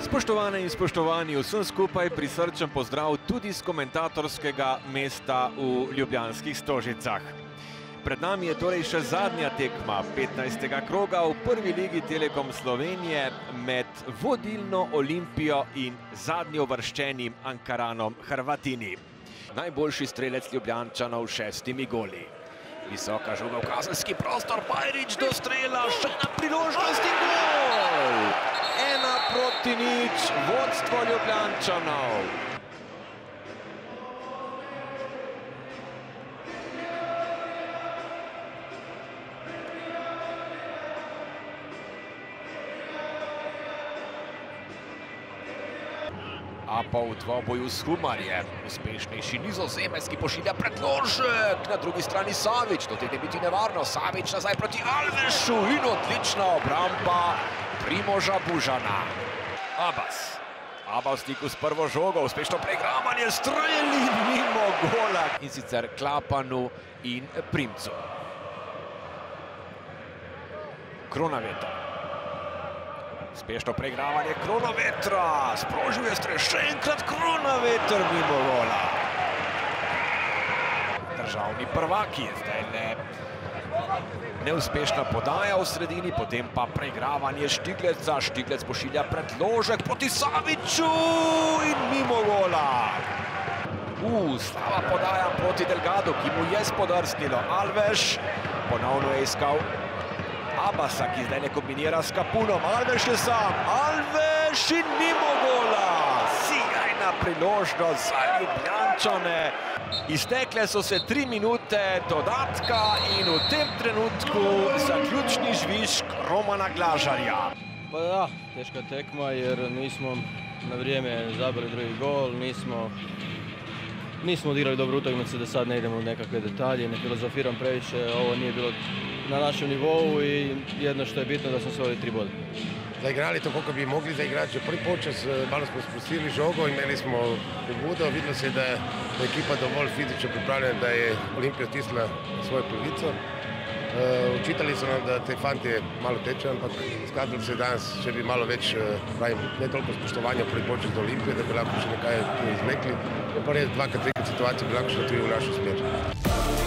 Spoštovane in spoštovani, vsem skupaj prisrčen pozdrav tudi z komentatorskega mesta v Ljubljanskih Stožicah. Pred nami je torej še zadnja tekma 15. kroga v prvi ligi Telekom Slovenije med vodilno Olimpijo in zadnjeuvrščenim Ankaranom Hrvatini. Najboljši strelec Ljubljančanov s 6 goli. Visoka žoga v kazenski prostor, Bajrić do strela, še ena priložnost in gol! 1:0, vodstvo Ljubljančanov. Apa v dvoboju s Humarjem, uspešnejši Nizozemec, ki pošilja predložek, na drugi strani Savić, to tegne biti nevarno, Savić nazaj proti Alvešu in odlična obramba Primoža Bužana. Abbas v stiku s prvo žogo, uspešno preigravanje, streli mimo gola in sicer Klapanu in Primcu. Kronaveter. Uspešno preigravanje Kronavetra, sprožil je strel, še enkrat Kronaveter mimo gola. Državni prvaki je zdaj neuspešna podaja v sredini, potem pa preigravanje Štigleca. Štiglec pošilja predložek proti Saviću in mimo gola. Slaba podaja proti Delgado, ki mu je spodrsnilo. Alves ponovno je iskal Abbasa, ki zdaj ne kombinira s Kapunom. Alves je sam, Alves in mimo gola. Sijajna priložnost za Ljubljančane. Iztekle so se 3 minute dodatka in v tem trenutku zaključni žvižg Romana Glažarja. Pa da, teška tekma jer nismo na vrijeme zabrali drugi gol, nismo odigrali dobro utakmicu, da sad ne idemo u nekakve detalje, ne filozofiram previše, ovo nije bilo na našem nivou i jedno što je bitno da smo osvojili 3 boda. Zaigrali to koliko bi mogli zaigrati, že prvi počas malo smo spustili žogo, imeli smo pobudo, videlo se da je ekipa dovolj fizično pripravljena, da je Olimpija stisla svojo polovico. Učitali so nam, da te fante malo teče, ampak izkazalo se danes, če bi malo več, ne toliko spoštovanja prvi počas do Olimpije, da bi lahko še nekaj izmekli. Pa res 2-3 situacije bi lahko šlo tudi v našo smer.